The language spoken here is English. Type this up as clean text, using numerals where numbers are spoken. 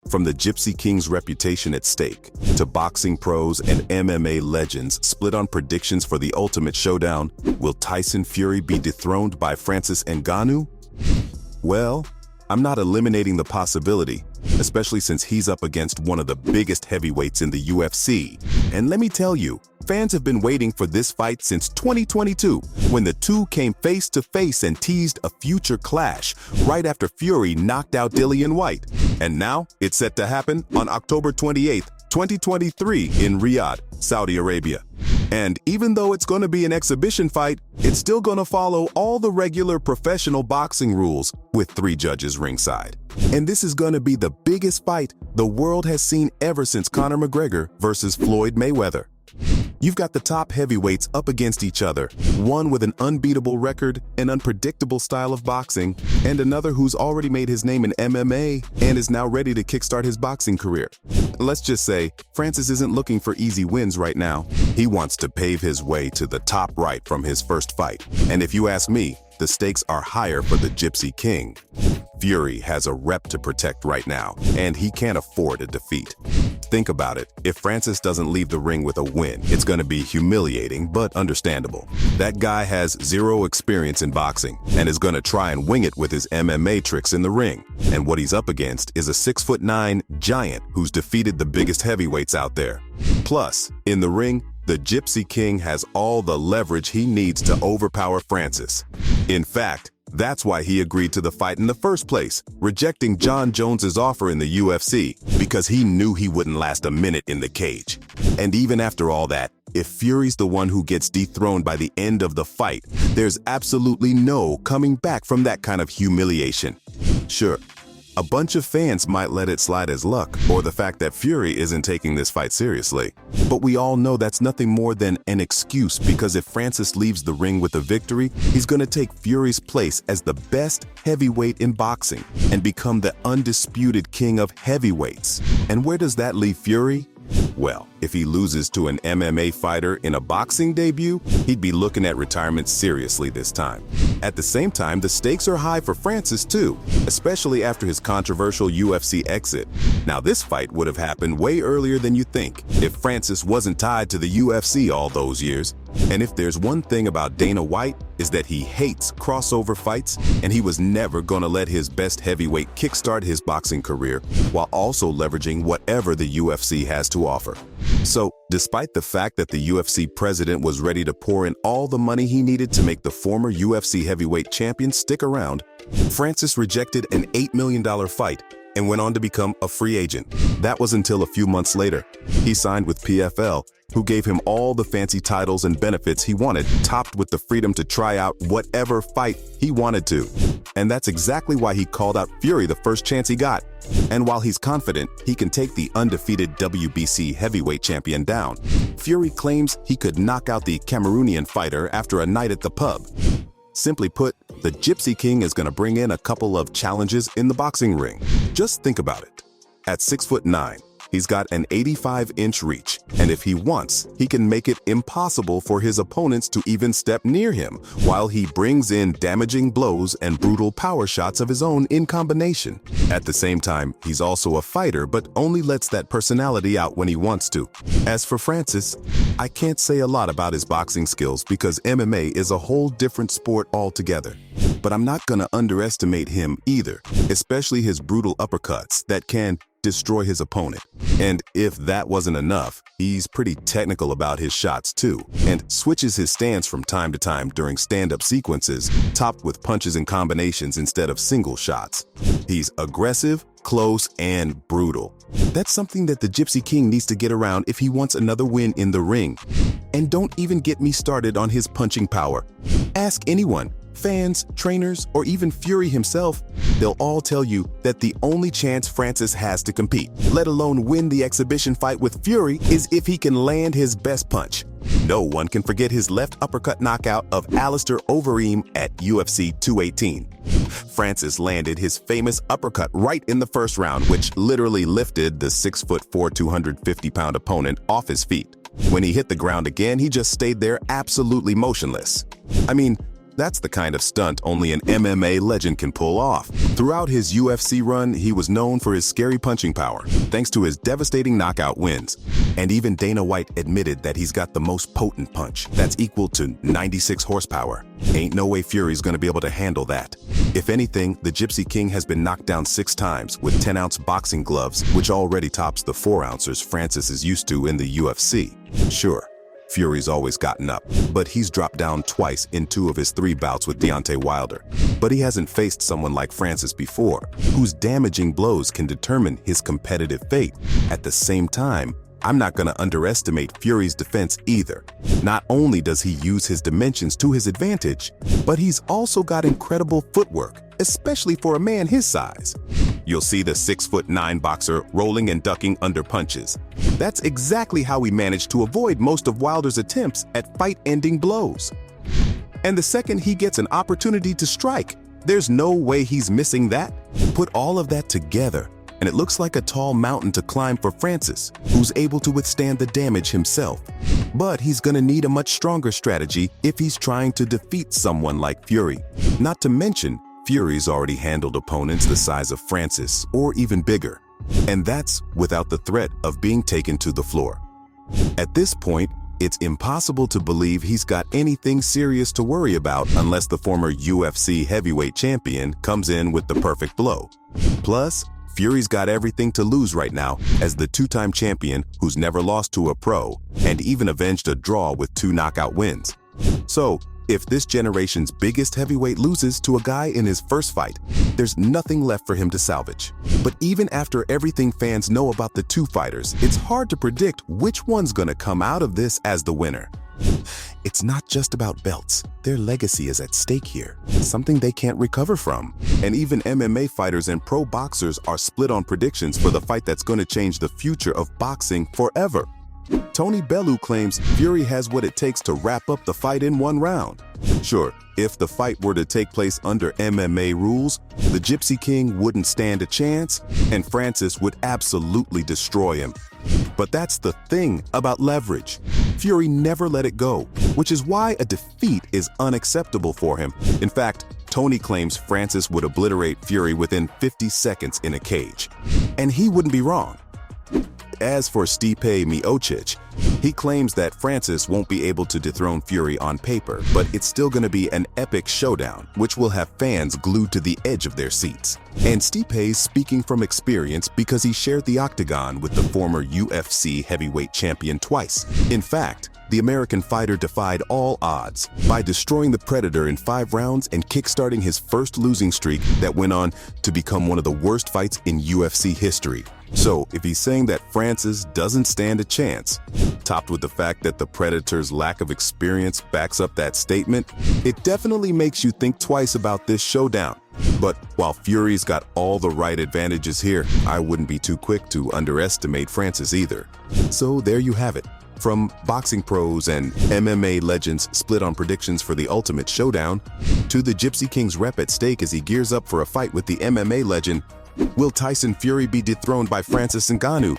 From the Gypsy King's reputation at stake, to boxing pros and MMA legends split on predictions for the ultimate showdown, will Tyson Fury be dethroned by Francis Ngannou? Well, I'm not eliminating the possibility, especially since he's up against one of the biggest heavyweights in the UFC. And let me tell you, fans have been waiting for this fight since 2022, when the two came face to face and teased a future clash right after Fury knocked out Dillian Whyte. And now it's set to happen on October 28, 2023 in Riyadh, Saudi Arabia. And even though it's going to be an exhibition fight, it's still going to follow all the regular professional boxing rules with 3 judges ringside. And this is going to be the biggest fight the world has seen ever since Conor McGregor versus Floyd Mayweather. You've got the top heavyweights up against each other, one with an unbeatable record, an unpredictable style of boxing, and another who's already made his name in MMA and is now ready to kickstart his boxing career. Let's just say, Francis isn't looking for easy wins right now. He wants to pave his way to the top right from his first fight. And if you ask me, the stakes are higher for the Gypsy King. Fury has a rep to protect right now, and he can't afford a defeat. Think about it. If Francis doesn't leave the ring with a win, it's going to be humiliating, but understandable. That guy has 0 experience in boxing and is going to try and wing it with his MMA tricks in the ring. And what he's up against is a 6'9" giant who's defeated the biggest heavyweights out there. Plus, in the ring, the Gypsy King has all the leverage he needs to overpower Francis. In fact, that's why he agreed to the fight in the first place, rejecting John Jones's offer in the UFC because he knew he wouldn't last a minute in the cage. And even after all that, if Fury's the one who gets dethroned by the end of the fight, there's absolutely no coming back from that kind of humiliation. Sure, a bunch of fans might let it slide as luck or the fact that Fury isn't taking this fight seriously. But we all know that's nothing more than an excuse, because if Francis leaves the ring with a victory, he's going to take Fury's place as the best heavyweight in boxing and become the undisputed king of heavyweights. And where does that leave Fury? Well, if he loses to an MMA fighter in a boxing debut, he'd be looking at retirement seriously this time. At the same time, the stakes are high for Francis too, especially after his controversial UFC exit. Now, this fight would have happened way earlier than you think if Francis wasn't tied to the UFC all those years. And if there's one thing about Dana White, is that he hates crossover fights, and he was never going to let his best heavyweight kickstart his boxing career while also leveraging whatever the UFC has to offer. So, despite the fact that the UFC president was ready to pour in all the money he needed to make the former UFC heavyweight champion stick around, Francis rejected an $8 million fight and went on to become a free agent. That was until a few months later. He signed with PFL, who gave him all the fancy titles and benefits he wanted, topped with the freedom to try out whatever fight he wanted to. And that's exactly why he called out Fury the first chance he got. And while he's confident he can take the undefeated WBC heavyweight champion down, Fury claims he could knock out the Cameroonian fighter after a night at the pub. Simply put, the Gypsy King is going to bring in a couple of challenges in the boxing ring. Just think about it. At 6'9", he's got an 85-inch reach, and if he wants, he can make it impossible for his opponents to even step near him, while he brings in damaging blows and brutal power shots of his own in combination. At the same time, he's also a fighter, but only lets that personality out when he wants to. As for Francis, I can't say a lot about his boxing skills because MMA is a whole different sport altogether. But I'm not gonna underestimate him either, especially his brutal uppercuts that can destroy his opponent. And if that wasn't enough, he's pretty technical about his shots too, and switches his stance from time to time during stand-up sequences, topped with punches and combinations instead of single shots. He's aggressive, close, and brutal. That's something that the Gypsy King needs to get around if he wants another win in the ring. And don't even get me started on his punching power. Ask anyone, fans, trainers, or even Fury himself, they'll all tell you that the only chance Francis has to compete, let alone win the exhibition fight with Fury, is if he can land his best punch. No one can forget his left uppercut knockout of Alistair Overeem at UFC 218. Francis landed his famous uppercut right in the first round, which literally lifted the 6'4", 250-pound opponent off his feet. When he hit the ground again, he just stayed there absolutely motionless. I mean, That's the kind of stunt only an MMA legend can pull off. Throughout his UFC run, he was known for his scary punching power, thanks to his devastating knockout wins. And even Dana White admitted that he's got the most potent punch. That's equal to 96 horsepower. Ain't no way Fury's gonna be able to handle that. If anything, the Gypsy King has been knocked down 6 times with 10-ounce boxing gloves, which already tops the 4-ouncers Francis is used to in the UFC. Sure, Fury's always gotten up, but he's dropped down twice in 2 of his 3 bouts with Deontay Wilder. But he hasn't faced someone like Francis before, whose damaging blows can determine his competitive fate. At the same time, I'm not gonna underestimate Fury's defense either. Not only does he use his dimensions to his advantage, but he's also got incredible footwork, especially for a man his size. You'll see the 6'9" boxer rolling and ducking under punches. That's exactly how he managed to avoid most of Wilder's attempts at fight-ending blows. And the second he gets an opportunity to strike, there's no way he's missing that. Put all of that together, and it looks like a tall mountain to climb for Francis, who's able to withstand the damage himself. But he's gonna need a much stronger strategy if he's trying to defeat someone like Fury. Not to mention, Fury's already handled opponents the size of Francis, or even bigger. And that's without the threat of being taken to the floor. At this point, it's impossible to believe he's got anything serious to worry about unless the former UFC heavyweight champion comes in with the perfect blow. Plus, Fury's got everything to lose right now as the 2-time champion who's never lost to a pro and even avenged a draw with 2 knockout wins. So, if this generation's biggest heavyweight loses to a guy in his first fight, there's nothing left for him to salvage. But even after everything fans know about the 2 fighters, it's hard to predict which one's gonna come out of this as the winner. It's not just about belts. Their legacy is at stake here, something they can't recover from. And even MMA fighters and pro boxers are split on predictions for the fight that's gonna change the future of boxing forever. Tony Bellew claims Fury has what it takes to wrap up the fight in 1 round. Sure, if the fight were to take place under MMA rules, the Gypsy King wouldn't stand a chance, and Francis would absolutely destroy him. But that's the thing about leverage. Fury never let it go, which is why a defeat is unacceptable for him. In fact, Tony claims Francis would obliterate Fury within 50 seconds in a cage. And he wouldn't be wrong. As for Stipe Miocic, he claims that Francis won't be able to dethrone Fury on paper, but it's still going to be an epic showdown, which will have fans glued to the edge of their seats. And Stipe's speaking from experience because he shared the octagon with the former UFC heavyweight champion twice. In fact, the American fighter defied all odds by destroying the Predator in 5 rounds and kickstarting his first losing streak that went on to become one of the worst fights in UFC history. So, if he's saying that Francis doesn't stand a chance, topped with the fact that the Predator's lack of experience backs up that statement, it definitely makes you think twice about this showdown. But while Fury's got all the right advantages here, I wouldn't be too quick to underestimate Francis either. So there you have it. From boxing pros and MMA legends split on predictions for the ultimate showdown, to the Gypsy King's rep at stake as he gears up for a fight with the MMA legend, will Tyson Fury be dethroned by Francis Ngannou?